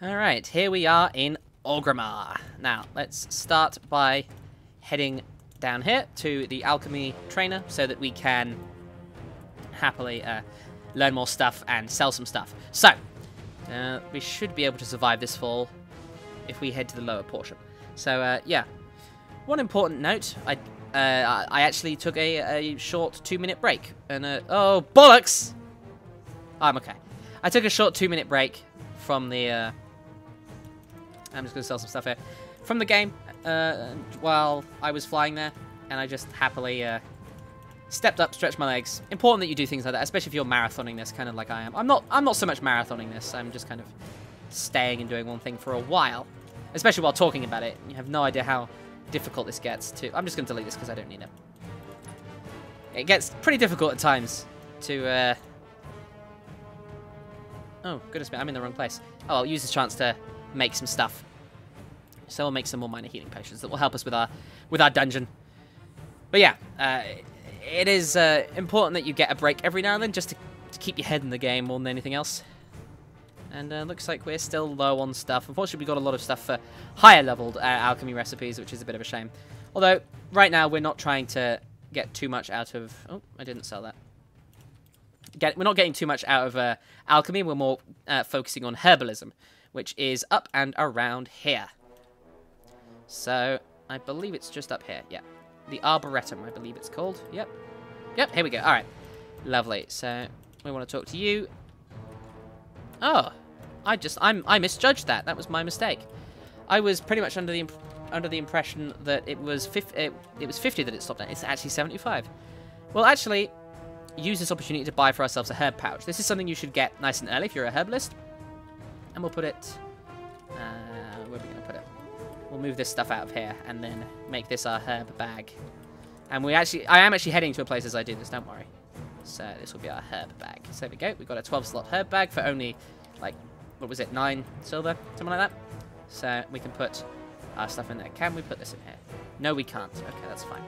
Alright, here we are in Orgrimmar. Now, let's start by heading down here to the alchemy trainer so that we can happily learn more stuff and sell some stuff. So, we should be able to survive this fall if we head to the lower portion. So, yeah. One important note, I actually took a short 2-minute break. And, oh, bollocks! I'm okay. I took a short 2-minute break from the, I'm just going to sell some stuff here. From the game, while I was flying there, and I just happily stepped up, stretched my legs. Important that you do things like that, especially if you're marathoning this, kind of like I am. I'm not so much marathoning this. I'm just kind of staying and doing one thing for a while, especially while talking about it. You have no idea how difficult this gets to. I'm just going to delete this because I don't need it. It gets pretty difficult at times to. Oh, goodness me, I'm in the wrong place. Oh, I'll use this chance to make some stuff. So we'll make some more minor healing potions that will help us with our dungeon. But yeah, it is important that you get a break every now and then just to keep your head in the game more than anything else. And looks like we're still low on stuff. Unfortunately, we've got a lot of stuff for higher leveled alchemy recipes, which is a bit of a shame. Although, right now, we're not trying to get too much out of... Oh, I didn't sell that. We're not getting too much out of alchemy. We're more focusing on herbalism, which is up and around here. So, I believe it's just up here. Yeah. The Arboretum, I believe it's called. Yep. Yep, here we go. All right. Lovely. So, we want to talk to you. Oh, I misjudged that. That was my mistake. I was pretty much under the impression that it was 50 that it stopped at. It's actually 75. Well, actually, use this opportunity to buy for ourselves a herb pouch. This is something you should get nice and early if you're a herbalist. And we'll put it... where are we going to put it? We'll move this stuff out of here and then make this our herb bag. And I am actually heading to a place as I do this, don't worry. So this will be our herb bag. So there we go. We've got a 12-slot herb bag for only, like, what was it, 9 silver? Something like that. So we can put our stuff in there. Can we put this in here? No, we can't. Okay, that's fine.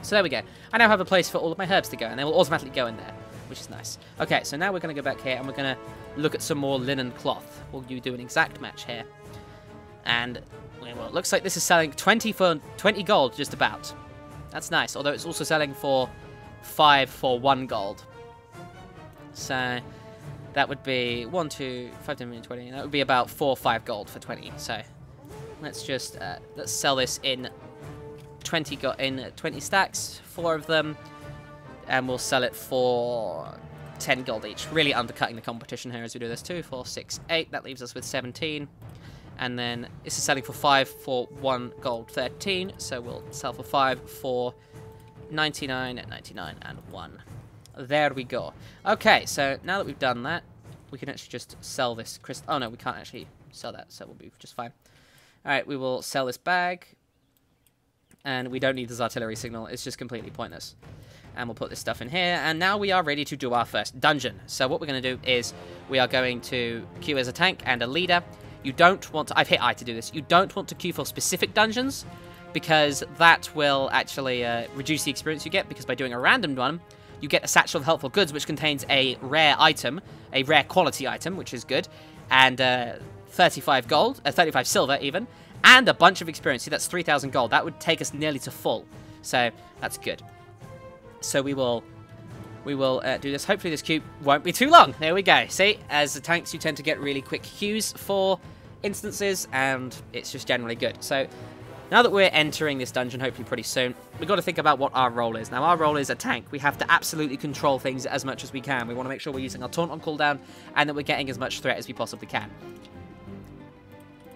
So there we go. I now have a place for all of my herbs to go, and they will automatically go in there, which is nice. Okay, so now we're going to go back here, and we're going to look at some more linen cloth. We'll do an exact match here. And, well, it looks like this is selling 20 gold, just about. That's nice, although it's also selling for 5 for 1 gold. So that would be 1, 2, 5, 10, 20. That would be about 4 or 5 gold for 20. So let's just let's sell this in 20 stacks, 4 of them, and we'll sell it for 10 gold each. Really undercutting the competition here as we do this. 2, 4, 6, 8. That leaves us with 17. And then this is selling for 5 for 1 gold, 13. So we'll sell for 5 for 99, 99, and 1. There we go. Okay, so now that we've done that, we can actually just sell this crystal. Oh, no, we can't actually sell that, so we'll be just fine. All right, we will sell this bag. And we don't need this artillery signal. It's just completely pointless. And we'll put this stuff in here. And now we are ready to do our first dungeon. So what we're going to do is we are going to queue as a tank and a leader. You don't want to... I've hit I to do this. You don't want to queue for specific dungeons, because that will actually reduce the experience you get, because by doing a random one, you get a satchel of helpful goods, which contains a rare item, a rare quality item, which is good, and 35 gold, 35 silver even, and a bunch of experience. See, that's 3,000 gold. That would take us nearly to full, so that's good. So we will do this. Hopefully this queue won't be too long. There we go. See, as the tanks, you tend to get really quick queues for instances, and it's just generally good. So now that we're entering this dungeon, hopefully pretty soon, we've got to think about what our role is. Now, our role is a tank. We have to absolutely control things as much as we can. We want to make sure we're using our taunt on cooldown, and that we're getting as much threat as we possibly can.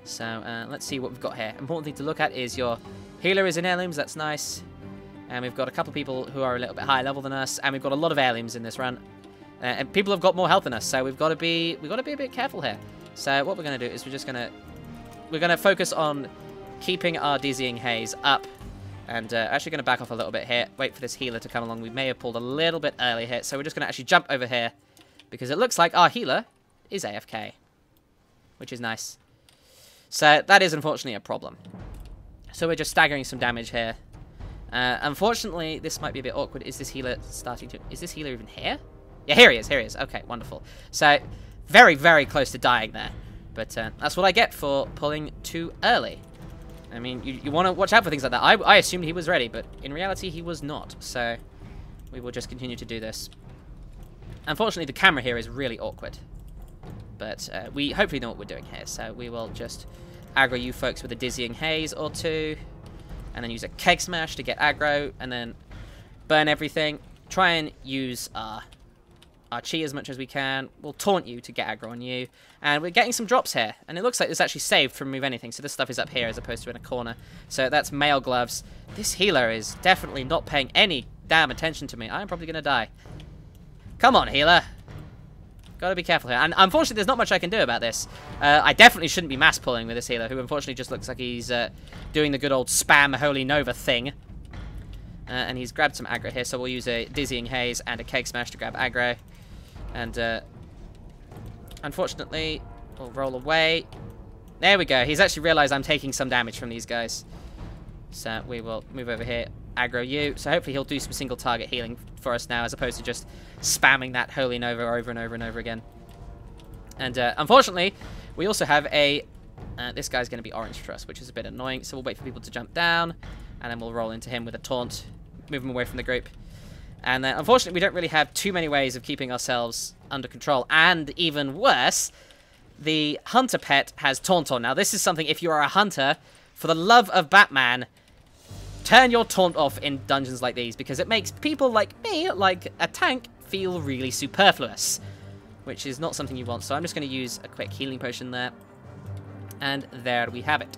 So, let's see what we've got here. Important thing to look at is your healer is in heirlooms. That's nice. And we've got a couple of people who are a little bit higher level than us, and we've got a lot of heirlooms in this run. And people have got more health than us, so we've got to be a bit careful here. So what we're going to do is we're going to focus on keeping our dizzying haze up, and actually going to back off a little bit here. Wait for this healer to come along. We may have pulled a little bit early here, so we're just going to actually jump over here, because it looks like our healer is AFK, which is nice. So that is unfortunately a problem. So we're just staggering some damage here. Unfortunately, this might be a bit awkward. Is this healer starting to... Is this healer even here? Yeah, here he is. Here he is. Okay, wonderful. So, very, very close to dying there. But that's what I get for pulling too early. I mean, you want to watch out for things like that. I assumed he was ready, but in reality he was not. So we will just continue to do this. Unfortunately, the camera here is really awkward. But we hopefully know what we're doing here. So we will just aggro you folks with a dizzying haze or two. And then use a keg smash to get aggro. And then burn everything. Try and use our chi as much as we can. We'll taunt you to get aggro on you. And we're getting some drops here. And it looks like it's actually saved from Remove Anything. So this stuff is up here as opposed to in a corner. So that's mail gloves. This healer is definitely not paying any damn attention to me. I'm probably going to die. Come on, healer. Gotta be careful here. And unfortunately, there's not much I can do about this. I definitely shouldn't be mass pulling with this healer, who unfortunately just looks like he's doing the good old spam Holy Nova thing. And he's grabbed some aggro here, so we'll use a Dizzying Haze and a Keg Smash to grab aggro. And unfortunately, we'll roll away. There we go. He's actually realized I'm taking some damage from these guys. So we will move over here, aggro you. So hopefully he'll do some single target healing for us now, as opposed to just spamming that Holy Nova over and over and over again. And unfortunately, we also have a... this guy's going to be orange for us, which is a bit annoying. So we'll wait for people to jump down, and then we'll roll into him with a taunt, move him away from the group. And unfortunately, we don't really have too many ways of keeping ourselves under control. And even worse, the hunter pet has taunt on. Now, this is something, if you are a hunter, for the love of Batman, turn your taunt off in dungeons like these, because it makes people like me, like a tank, feel really superfluous, which is not something you want. So I'm just going to use a quick healing potion there. And there we have it.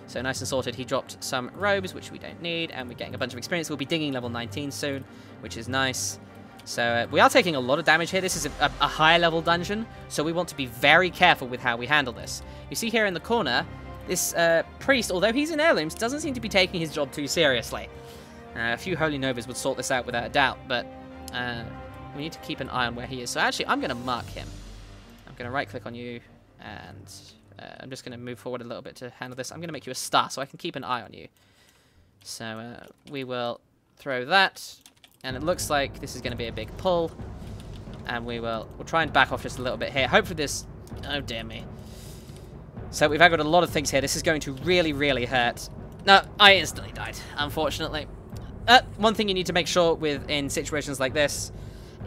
So nice and sorted. He dropped some robes, which we don't need, and we're getting a bunch of experience. We'll be digging level 19 soon, which is nice. So we are taking a lot of damage here. This is a higher level dungeon, so we want to be very careful with how we handle this. You see here in the corner, this priest, although he's in heirlooms, doesn't seem to be taking his job too seriously. A few Holy Novas would sort this out without a doubt, but we need to keep an eye on where he is. So actually, I'm going to mark him. I'm going to right-click on you, and I'm just going to move forward a little bit to handle this. I'm going to make you a star so I can keep an eye on you. So we will throw that, and it looks like this is going to be a big pull. And we'll try and back off just a little bit here. Hopefully this... Oh, dear me. So we've got a lot of things here. This is going to really, really hurt. No, I instantly died, unfortunately. One thing you need to make sure in situations like this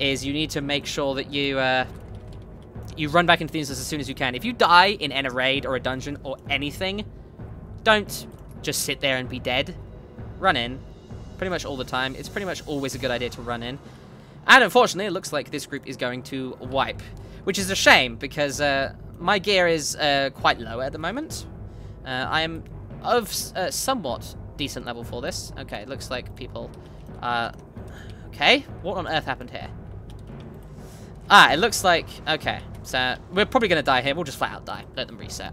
is you need to make sure that you run back into the instance as soon as you can. If you die in a raid or a dungeon or anything, don't just sit there and be dead. Run in. Pretty much all the time. It's pretty much always a good idea to run in. And unfortunately, it looks like this group is going to wipe, which is a shame because my gear is quite low at the moment. I am of somewhat decent level for this. Okay, it looks like people are... Okay, what on earth happened here? Ah, it looks like... Okay, so we're probably going to die here. We'll just flat out die. Let them reset.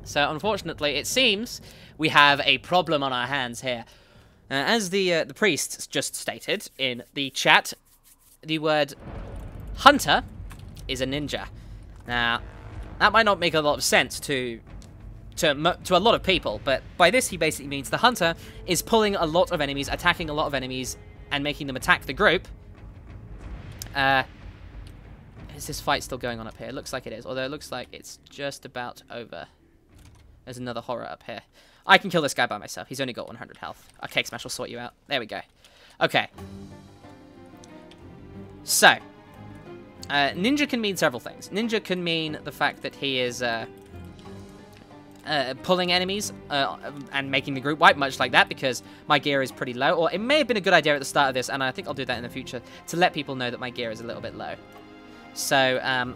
So unfortunately, it seems we have a problem on our hands here. As the priest just stated in the chat, the word hunter is a ninja. Now, that might not make a lot of sense to a lot of people, but by this he basically means the hunter is pulling a lot of enemies, attacking a lot of enemies, and making them attack the group. Is this fight still going on up here? It looks like it is, although it looks like it's just about over. There's another horror up here. I can kill this guy by myself. He's only got 100 health. Our Cake Smash will sort you out. There we go. Okay. So, ninja can mean several things. Ninja can mean the fact that he is pulling enemies and making the group wipe, much like that, because my gear is pretty low. Or it may have been a good idea at the start of this, and I think I'll do that in the future, to let people know that my gear is a little bit low. So,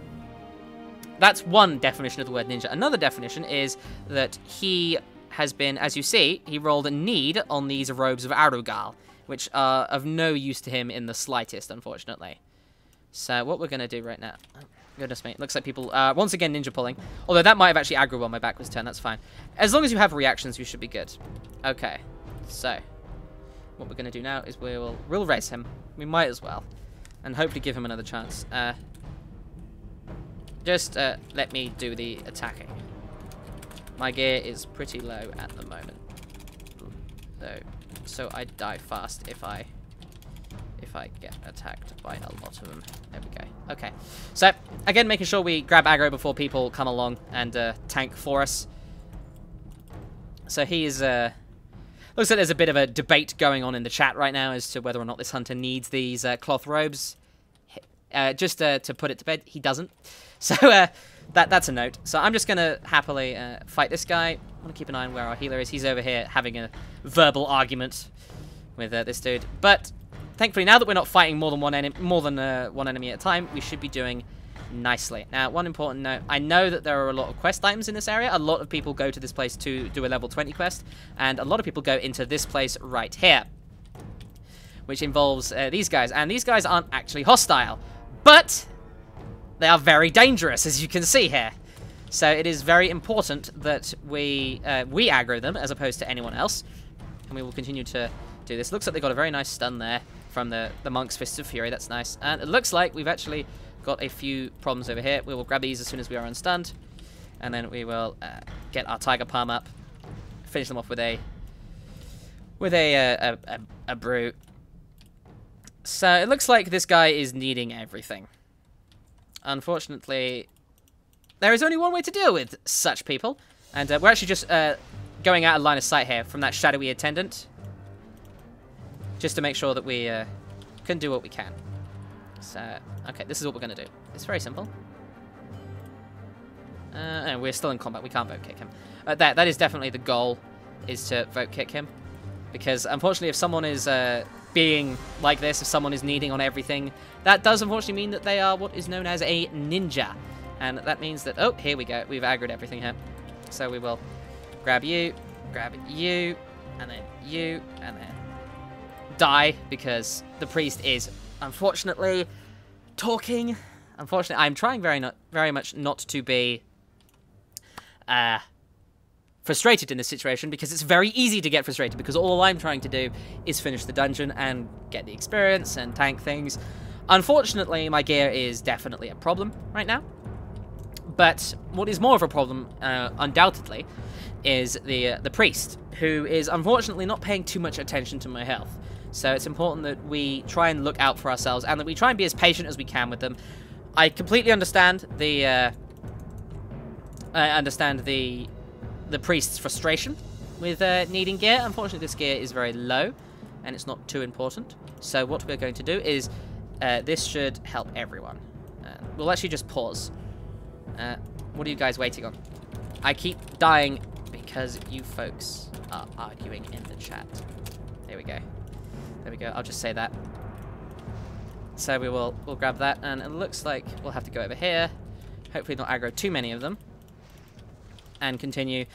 that's one definition of the word ninja. Another definition is that he has been, as you see, he rolled a need on these robes of Arugal, which are of no use to him in the slightest, unfortunately. So what we're going to do right now... Oh, goodness me, it looks like people... once again, ninja pulling. Although that might have actually aggro while my back was turned, that's fine. As long as you have reactions, you should be good. Okay, so... What we're going to do now is we'll res him. We might as well. And hopefully give him another chance. Just let me do the attacking. My gear is pretty low at the moment, so I die fast if I if I get attacked by a lot of them. There we go. Okay. So, again, making sure we grab aggro before people come along and tank for us. So he is... looks like there's a bit of a debate going on in the chat right now as to whether or not this hunter needs these cloth robes. Just to put it to bed, he doesn't. So that's a note. So I'm just going to happily fight this guy. I want to keep an eye on where our healer is. He's over here having a verbal argument with this dude. But thankfully, now that we're not fighting more than one enemy at a time, we should be doing nicely. Now, one important note. I know that there are a lot of quest items in this area. A lot of people go to this place to do a level 20 quest. And a lot of people go into this place right here, which involves these guys. And these guys aren't actually hostile, but they are very dangerous, as you can see here. So it is very important that we aggro them as opposed to anyone else. And we will continue to do this. Looks like they got a very nice stun there from the Monk's Fists of Fury. That's nice. And it looks like we've actually got a few problems over here. We will grab these as soon as we are unstunned. And then we will get our Tiger Palm up. Finish them off with a brew. So it looks like this guy is needing everything. Unfortunately, there is only one way to deal with such people. And we're actually just going out of line of sight here from that shadowy attendant. Just to make sure that we can do what we can. So, okay, this is what we're going to do. It's very simple. And we're still in combat. We can't vote kick him. That is definitely the goal, is to vote kick him. Because, unfortunately, if someone is being like this, if someone is needing on everything, that does unfortunately mean that they are what is known as a ninja. And that means that, oh, here we go. We've aggroed everything here. So we will grab you, and then die, because the priest is, unfortunately, talking. Unfortunately, I'm trying very much not to be frustrated in this situation, because it's very easy to get frustrated, because all I'm trying to do is finish the dungeon and get the experience and tank things. Unfortunately, my gear is definitely a problem right now. But what is more of a problem, undoubtedly, is the priest, who is unfortunately not paying too much attention to my health. So it's important that we try and look out for ourselves, and that we try and be as patient as we can with them. I completely understand the priest's frustration with needing gear. Unfortunately, this gear is very low, and it's not too important. So what we're going to do is, this should help everyone. We'll actually just pause. What are you guys waiting on? I keep dying because you folks are arguing in the chat. There we go. There we go. I'll just say that. So we'll grab that, and it looks like we'll have to go over here. Hopefully not aggro too many of them. And continue.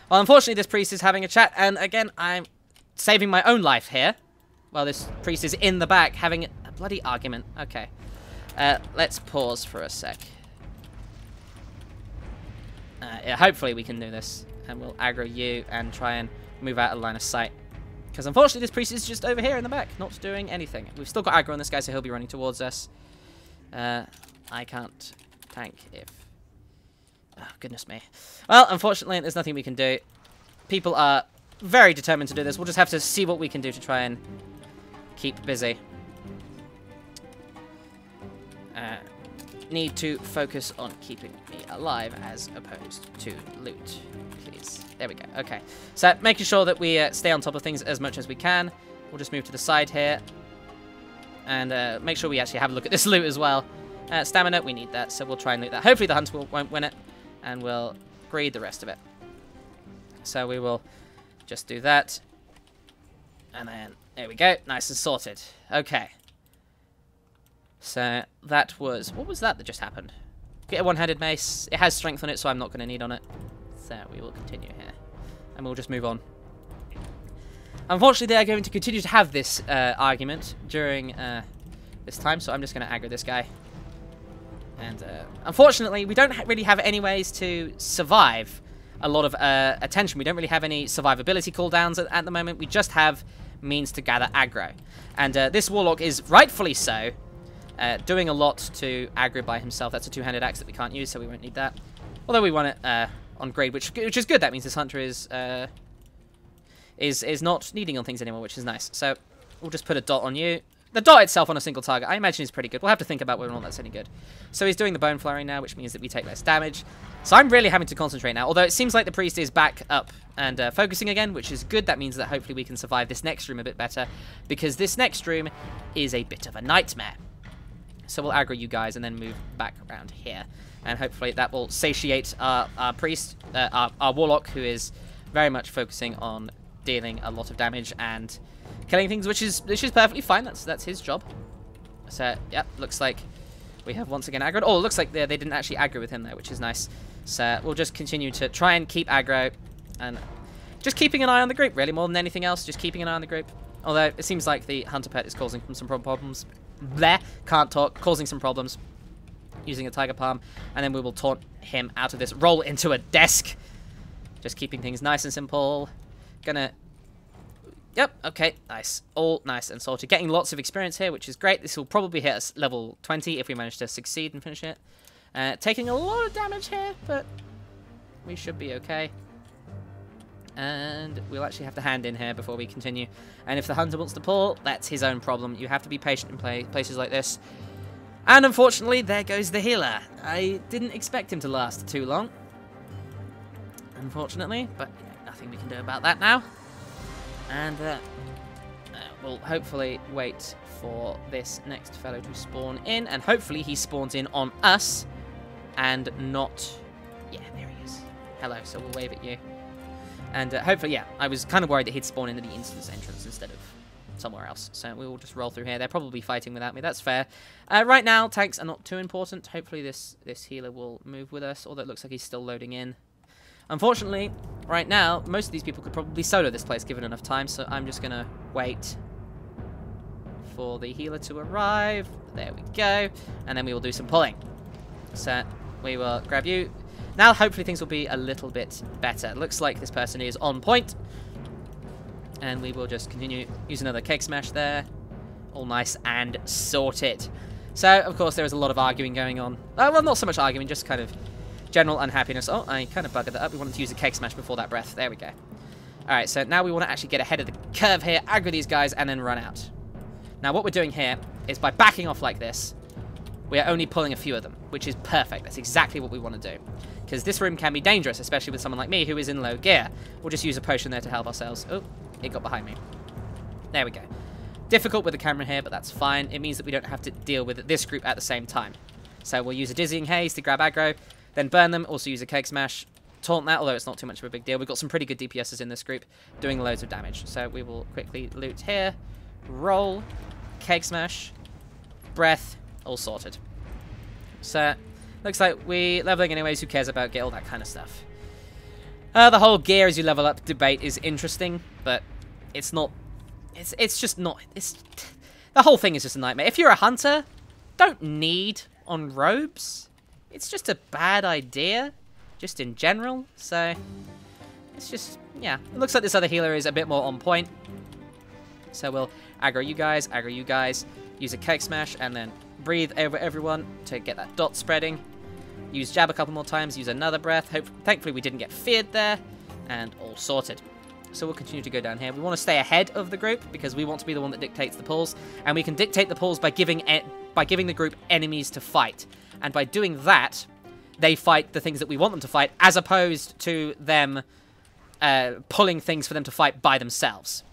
Well, unfortunately, this priest is having a chat, and again, I'm saving my own life here. While this priest is in the back having a bloody argument. Okay. Let's pause for a sec. Yeah, hopefully we can do this. And we'll aggro you and try and move out of line of sight. Because unfortunately this priest is just over here in the back, not doing anything. We've still got aggro on this guy, so he'll be running towards us. I can't tank if... Oh, goodness me. Well, unfortunately, there's nothing we can do. People are very determined to do this. We'll just have to see what we can do to try and keep busy. Need to focus on keeping me alive as opposed to loot, please. There we go. Okay. So making sure that we stay on top of things as much as we can. We'll just move to the side here. And make sure we actually have a look at this loot as well. Stamina, we need that, so we'll try and loot that. Hopefully the hunter won't win it, and we'll greed the rest of it. So we will just do that. And then, there we go. Nice and sorted. Okay. So that was... What was that just happened? Get a one-handed mace. It has strength on it, so I'm not going to need on it. So we will continue here. And we'll just move on. Unfortunately, they are going to continue to have this argument during this time, so I'm just going to aggro this guy. And unfortunately, we don't really have any ways to survive a lot of attention. We don't really have any survivability cooldowns at the moment. We just have means to gather aggro. And this warlock is rightfully so doing a lot to aggro by himself. That's a two-handed axe that we can't use, so we won't need that. Although we want it on grade, which is good. That means this hunter is not needing on things anymore, which is nice. So we'll just put a dot on you. The dot itself on a single target, I imagine, is pretty good. We'll have to think about whether or not that's any good. So he's doing the bone flurry now, which means that we take less damage. So I'm really having to concentrate now. Although it seems like the priest is back up and focusing again, which is good. That means that hopefully we can survive this next room a bit better, because this next room is a bit of a nightmare. So we'll aggro you guys and then move back around here. And hopefully that will satiate our priest, our warlock, who is very much focusing on dealing a lot of damage and killing things, which is perfectly fine. That's his job. So, yep, looks like we have once again aggroed. Oh, it looks like they didn't actually aggro with him there, which is nice. So we'll just continue to try and keep aggro and just keeping an eye on the group, really, more than anything else. Just keeping an eye on the group. Although it seems like the hunter pet is causing some problems. There, can't talk, causing some problems. Using a tiger palm, and then we will taunt him out of this. Roll into a desk. Just keeping things nice and simple. Gonna... Yep, okay, nice. All nice and sorted. Getting lots of experience here, which is great. This will probably hit us level 20 if we manage to succeed and finish it. Taking a lot of damage here, but we should be okay. And we'll actually have to hand in here before we continue. And if the hunter wants to pull, that's his own problem. You have to be patient in places like this. And unfortunately, there goes the healer. I didn't expect him to last too long, unfortunately, but nothing we can do about that now. And we'll hopefully wait for this next fellow to spawn in, and hopefully he spawns in on us and not... Yeah, there he is. Hello, so we'll wave at you. And hopefully, yeah, I was kind of worried that he'd spawn into the instance entrance instead of somewhere else. So we will just roll through here. They're probably fighting without me. That's fair. Right now, tanks are not too important. Hopefully this healer will move with us, although it looks like he's still loading in. Unfortunately, right now, most of these people could probably solo this place given enough time, so I'm just going to wait for the healer to arrive. There we go. And then we will do some pulling. So we will grab you. Now, hopefully things will be a little bit better. Looks like this person is on point. And we will just continue. Use another cake smash there. All nice and sorted. So, of course, there is a lot of arguing going on. Well, not so much arguing, just kind of general unhappiness. Oh, I kind of buggered that up. We wanted to use a cake smash before that breath. There we go. Alright, so now we want to actually get ahead of the curve here, aggro these guys, and then run out. Now, what we're doing here is by backing off like this, we are only pulling a few of them, which is perfect. That's exactly what we want to do. Because this room can be dangerous, especially with someone like me who is in low gear. We'll just use a potion there to help ourselves. Oh. It got behind me. There we go. Difficult with the camera here, but that's fine. It means that we don't have to deal with this group at the same time. So we'll use a Dizzying Haze to grab aggro, then burn them. Also use a Cake Smash. Taunt that, although it's not too much of a big deal. We've got some pretty good DPSs in this group doing loads of damage. So we will quickly loot here. Roll. Cake Smash. Breath. All sorted. So, looks like we're leveling anyways. Who cares about gear? All that kind of stuff. The whole gear as you level up debate is interesting, but it's not... It's just not... The whole thing is just a nightmare. If you're a hunter, don't need on robes. It's just a bad idea, just in general. So, it's just... Yeah. It looks like this other healer is a bit more on point. So we'll aggro you guys, use a cake smash, and then breathe over everyone to get that dot spreading. Use jab a couple more times, use another breath. Thankfully we didn't get feared there, and all sorted. So we'll continue to go down here. We want to stay ahead of the group because we want to be the one that dictates the pulls, and we can dictate the pulls by giving the group enemies to fight. And by doing that, they fight the things that we want them to fight, as opposed to them pulling things for them to fight by themselves.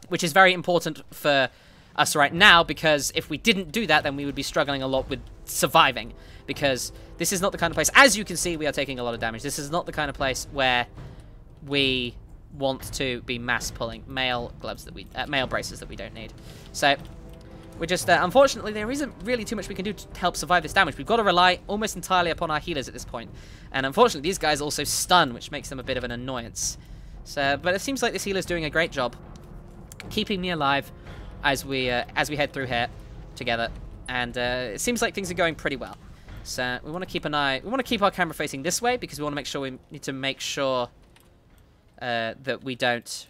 Which is very important for us right now, because if we didn't do that, then we would be struggling a lot with surviving. Because this is not the kind of place, as you can see, we are taking a lot of damage. This is not the kind of place where we want to be mass pulling male gloves that male braces that we don't need. So we're just unfortunately there isn't really too much we can do to help survive this damage. We've got to rely almost entirely upon our healers at this point, and unfortunately these guys also stun, which makes them a bit of an annoyance. So, but it seems like this healer's doing a great job keeping me alive as we head through here together, and it seems like things are going pretty well. So we want to keep an eye. We want to keep our camera facing this way because we want to make sure we need to make sure that we don't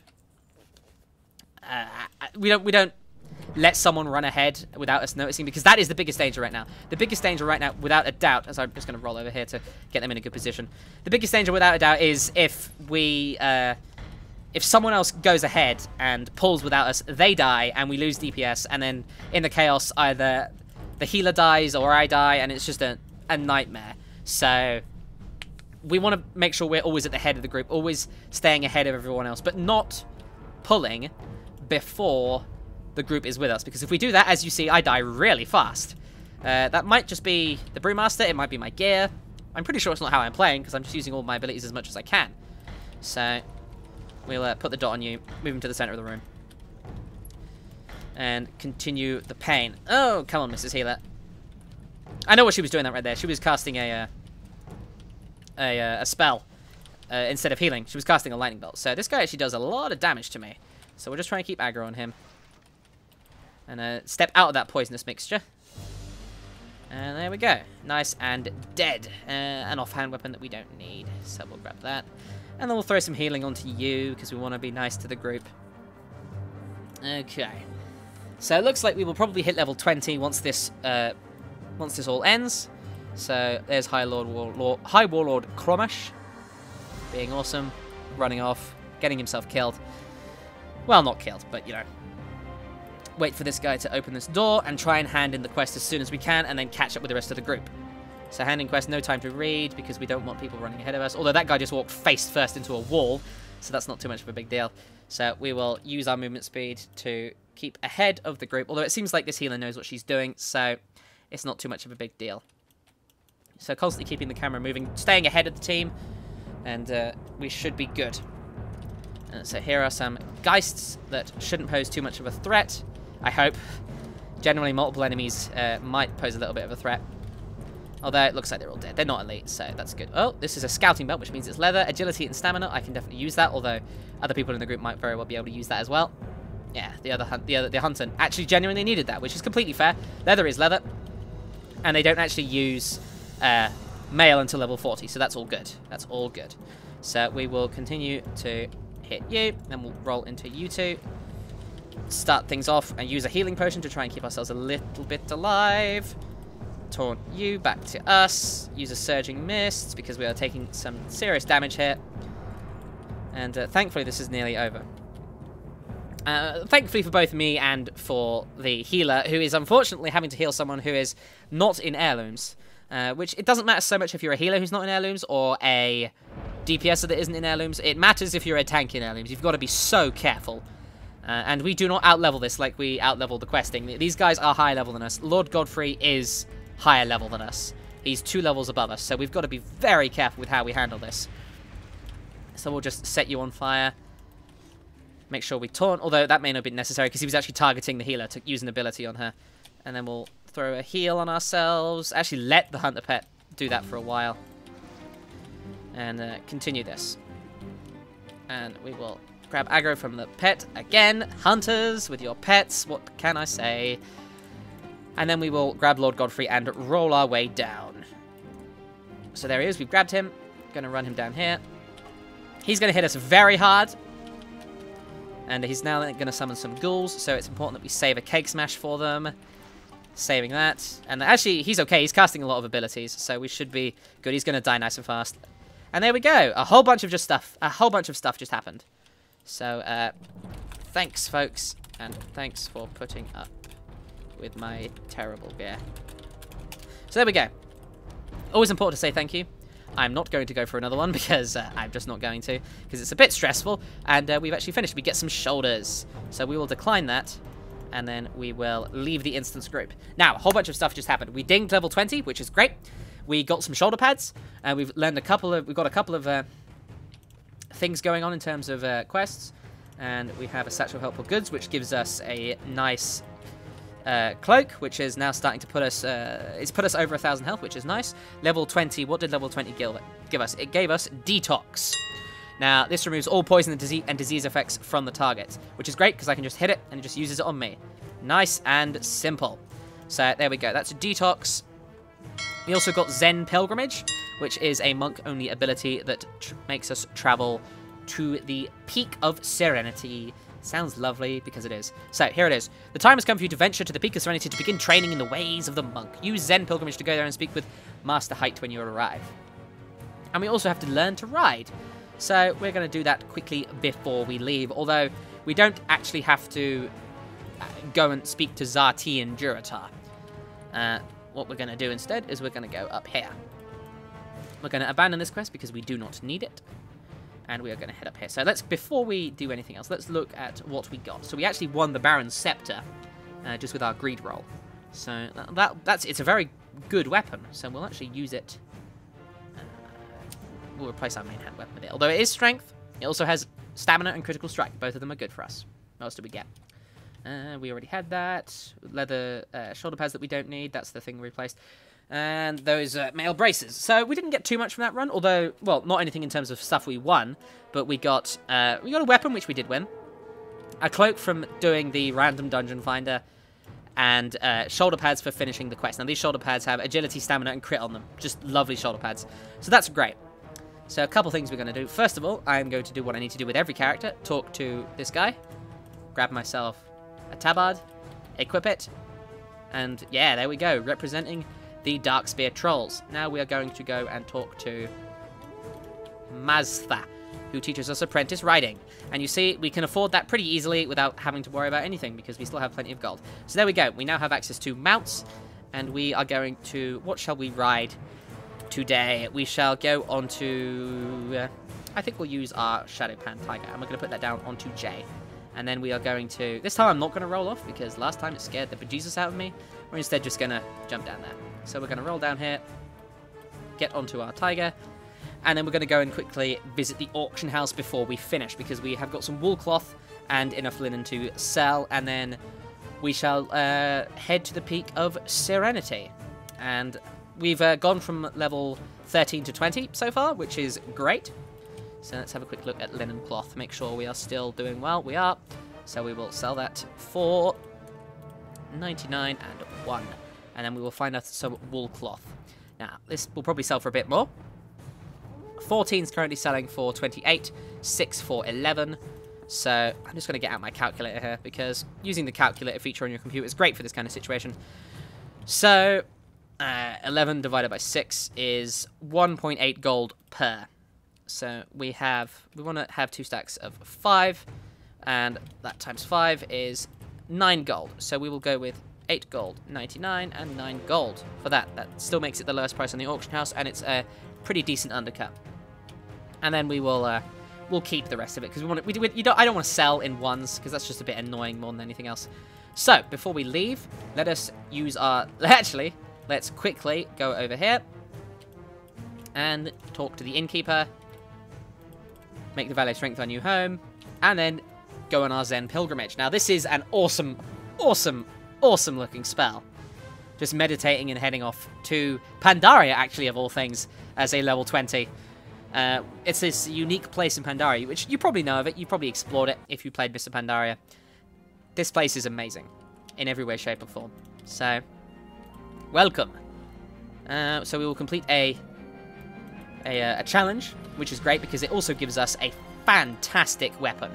let someone run ahead without us noticing, because that is the biggest danger right now. The biggest danger right now, without a doubt, as I'm just going to roll over here to get them in a good position. The biggest danger, without a doubt, is if we if someone else goes ahead and pulls without us, they die, and we lose DPS, and then in the chaos, either the healer dies or I die, and it's just a nightmare. So we want to make sure we're always at the head of the group, always staying ahead of everyone else, but not pulling before the group is with us, because if we do that, as you see, I die really fast. That might just be the Brewmaster, it might be my gear. I'm pretty sure it's not how I'm playing, because I'm just using all my abilities as much as I can. So we'll put the dot on you, move him to the center of the room, and continue the pain. Oh, come on, Mrs. Healer. I know what she was doing that right there. She was casting a spell instead of healing. She was casting a lightning bolt. So this guy actually does a lot of damage to me. So we're just trying to keep aggro on him. And step out of that poisonous mixture. And there we go. Nice and dead. An offhand weapon that we don't need. So we'll grab that. And then we'll throw some healing onto you, because we want to be nice to the group. Okay. So it looks like we will probably hit level 20 once this all ends. So there's High Warlord Cromash. Being awesome. Running off. Getting himself killed. Well, not killed, but, you know. Wait for this guy to open this door and try and hand in the quest as soon as we can, and then catch up with the rest of the group. So handing quest, no time to read, because we don't want people running ahead of us. Although that guy just walked face first into a wall, so that's not too much of a big deal. So we will use our movement speed to keep ahead of the group. Although it seems like this healer knows what she's doing, so it's not too much of a big deal. So constantly keeping the camera moving, staying ahead of the team, and we should be good. So here are some Geists that shouldn't pose too much of a threat, I hope. Generally, multiple enemies might pose a little bit of a threat. Although it looks like they're all dead. They're not elite, so that's good. Oh, this is a scouting belt, which means it's leather. Agility and stamina, I can definitely use that, although other people in the group might very well be able to use that as well. Yeah, the hunter actually genuinely needed that, which is completely fair. Leather is leather, and they don't actually use mail until level 40, so that's all good. That's all good. So we will continue to hit you, then we'll roll into you two. Start things off and use a healing potion to try and keep ourselves a little bit alive. Taunt you back to us. Use a Surging Mist because we are taking some serious damage here. And thankfully this is nearly over. Thankfully for both me and for the healer, who is unfortunately having to heal someone who is not in heirlooms. Which it doesn't matter so much if you're a healer who's not in heirlooms or a DPSer that isn't in heirlooms. It matters if you're a tank in heirlooms. You've got to be so careful. And we do not outlevel this like we outlevel the questing. These guys are higher level than us. Lord Godfrey is higher level than us. He's 2 levels above us, so we've got to be very careful with how we handle this. So we'll just set you on fire. Make sure we taunt, although that may not be necessary because he was actually targeting the healer to use an ability on her. And then we'll throw a heal on ourselves. Actually, let the hunter pet do that for a while. And continue this. And we will grab aggro from the pet again. Hunters with your pets, what can I say? And then we will grab Lord Godfrey and roll our way down. So there he is, we've grabbed him. Gonna run him down here. He's gonna hit us very hard. And he's now gonna summon some ghouls, so it's important that we save a cake smash for them. Saving that. And actually, he's okay, he's casting a lot of abilities, so we should be good. He's gonna die nice and fast. And there we go, a whole bunch of stuff just happened. So, thanks, folks, and thanks for putting up with my terrible gear. So there we go. Always important to say thank you. I'm not going to go for another one because I'm just not going to, because it's a bit stressful, and we've actually finished. We get some shoulders, so we will decline that, and then we will leave the instance group. Now, a whole bunch of stuff just happened. We dinged level 20, which is great. We got some shoulder pads, and we've got a couple of things going on in terms of quests, and we have a satchel of helpful goods, which gives us a nice cloak, which is now starting to put us, it's put us over 1,000 health, which is nice. Level 20, what did level 20 give us? It gave us Detox. Now, this removes all poison and disease effects from the target, which is great because I can just hit it and it just uses it on me. Nice and simple. So there we go, that's a Detox. We also got Zen Pilgrimage, which is a monk-only ability that makes us travel to the Peak of Serenity. Sounds lovely, because it is. So, here it is. The time has come for you to venture to the Peak of Serenity to begin training in the ways of the monk. Use Zen Pilgrimage to go there and speak with Master Height when you arrive. And we also have to learn to ride. So we're going to do that quickly before we leave. Although we don't actually have to go and speak to Zarti and Juratar. What we're going to do instead is we're going to go up here. We're going to abandon this quest because we do not need it. And we are going to head up here. So before we do anything else, let's look at what we got. So we actually won the Baron's Scepter just with our greed roll. So it's a very good weapon. So we'll actually use it. We'll replace our main hand weapon with it. Although it is strength, it also has stamina and critical strike. Both of them are good for us. What else do we get? We already had that. Leather shoulder pads that we don't need. That's the thing we replaced. And those mail braces. So we didn't get too much from that run, although, well, not anything in terms of stuff we won, but we got a weapon, which we did win, a cloak from doing the random dungeon finder, and shoulder pads for finishing the quest. Now, these shoulder pads have agility, stamina, and crit on them. Just lovely shoulder pads. So that's great. So a couple things we're going to do. First of all, I'm going to do what I need to do with every character. Talk to this guy, grab myself a tabard, equip it, and yeah, there we go, representing the Darkspear Trolls. Now we are going to go and talk to Maztha, who teaches us apprentice riding. And you see, we can afford that pretty easily without having to worry about anything because we still have plenty of gold. So there we go. We now have access to mounts, and we are going to... What shall we ride today? We shall go on to... I think we'll use our Shadowpan Tiger, and we're going to put that down onto J. And then we are going to... This time I'm not going to roll off because last time it scared the bejesus out of me. We're instead just going to jump down there. So we're going to roll down here, get onto our tiger, and then we're going to go and quickly visit the auction house before we finish, because we have got some wool cloth and enough linen to sell, and then we shall head to the peak of Serenity. And we've gone from level 13 to 20 so far, which is great. So let's have a quick look at linen cloth, make sure we are still doing well. We are. So we will sell that for 99 and 1. And then we will find us some wool cloth. Now, this will probably sell for a bit more. 14 is currently selling for 28, 6 for 11. So I'm just going to get out my calculator here because using the calculator feature on your computer is great for this kind of situation. So 11 divided by 6 is 1.8 gold per. So we want to have 2 stacks of 5, and that times 5 is 9 gold. So we will go with 8 gold, 99, and 9 gold for that. That still makes it the lowest price on the auction house, and it's a pretty decent undercut. And then we will we'll keep the rest of it because I don't want to sell in ones because that's just a bit annoying more than anything else. So before we leave, let us use our... Actually, let's quickly go over here and talk to the innkeeper, make the Valley Strength our new home, and then go on our Zen pilgrimage. Now this is an awesome looking spell. Just meditating and heading off to Pandaria, actually, of all things, as a level 20. It's this unique place in Pandaria, which you probably know of it. You probably explored it if you played Mr. Pandaria. This place is amazing in every way, shape, or form. So, welcome. So we will complete a challenge, which is great because it also gives us a fantastic weapon.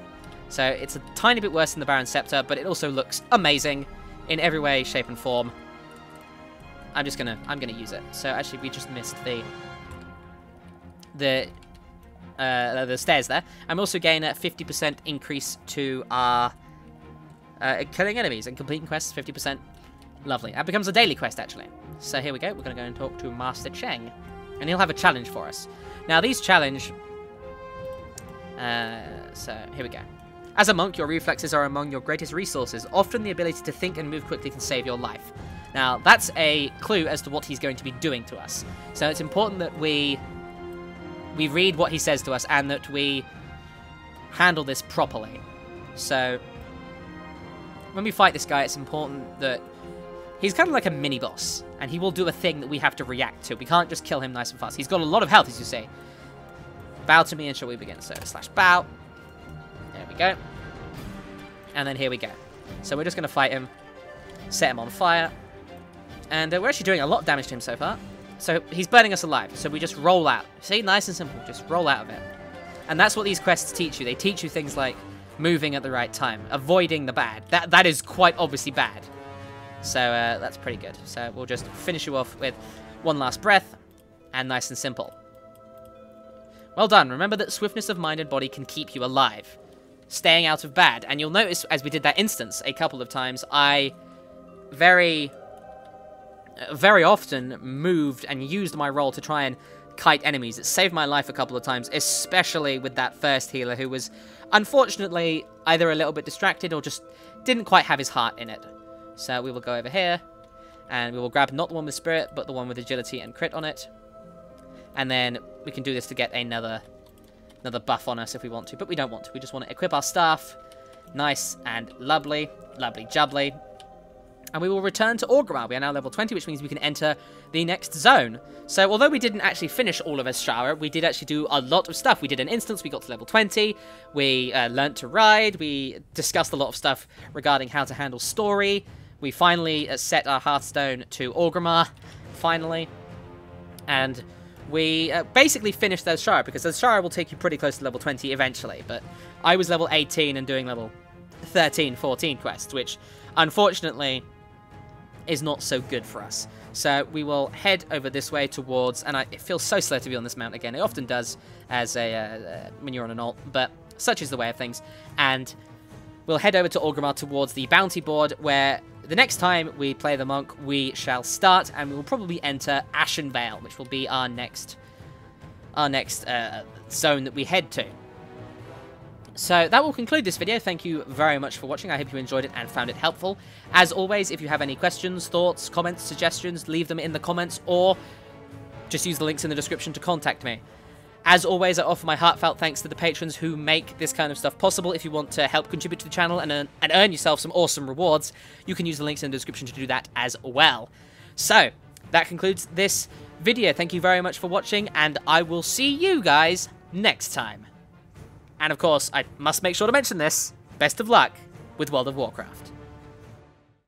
So it's a tiny bit worse than the Baron's Scepter, but it also looks amazing in every way, shape, and form. I'm gonna use it. So actually, we just missed the stairs there. I'm also getting a 50% increase to our killing enemies and completing quests. 50%, lovely. That becomes a daily quest actually. So here we go. We're gonna go and talk to Master Cheng, and he'll have a challenge for us. Now these challenge. So here we go. As a monk, your reflexes are among your greatest resources. Often the ability to think and move quickly can save your life. Now, that's a clue as to what he's going to be doing to us. So it's important that we read what he says to us and that we handle this properly. So when we fight this guy, it's important that he's kind of like a mini-boss, and he will do a thing that we have to react to. We can't just kill him nice and fast. He's got a lot of health, as you see. Bow to me and shall we begin? So /bow. There we go. And then here we go. So we're just going to fight him, set him on fire, and we're actually doing a lot of damage to him so far. So he's burning us alive, so we just roll out. See, nice and simple, just roll out of it. And that's what these quests teach you. They teach you things like moving at the right time, avoiding the bad. That is quite obviously bad. So that's pretty good. So we'll just finish you off with one last breath, and nice and simple. Well done. Remember that swiftness of mind and body can keep you alive. Staying out of bad. And you'll notice, as we did that instance a couple of times, I very often moved and used my roll to try and kite enemies. It saved my life a couple of times, especially with that first healer who was, unfortunately, either a little bit distracted or just didn't quite have his heart in it. So we will go over here, and we will grab not the one with spirit, but the one with agility and crit on it. And then we can do this to get another buff on us if we want to, but we don't want to. We just want to equip our staff. Nice and lovely. Lovely jubbly. And we will return to Orgrimmar. We are now level 20, which means we can enter the next zone. So, although we didn't actually finish all of Ashara, we did actually do a lot of stuff. We did an instance, we got to level 20, we learnt to ride, we discussed a lot of stuff regarding how to handle story. We finally set our Hearthstone to Orgrimmar, finally. And we basically finished Ashara, because Ashara will take you pretty close to level 20 eventually. But I was level 18 and doing level 13, 14 quests, which, unfortunately, is not so good for us. So we will head over this way towards, and it feels so slow to be on this mount again. It often does as when you're on an alt, but such is the way of things. And we'll head over to Orgrimmar towards the bounty board, where the next time we play the monk, we shall start, and we will probably enter Ashen Vale, which will be our next zone that we head to. So that will conclude this video. Thank you very much for watching. I hope you enjoyed it and found it helpful. As always, if you have any questions, thoughts, comments, suggestions, leave them in the comments, or just use the links in the description to contact me. As always, I offer my heartfelt thanks to the patrons who make this kind of stuff possible. If you want to help contribute to the channel and earn yourself some awesome rewards, you can use the links in the description to do that as well. So, that concludes this video. Thank you very much for watching, and I will see you guys next time. And of course, I must make sure to mention this. Best of luck with World of Warcraft.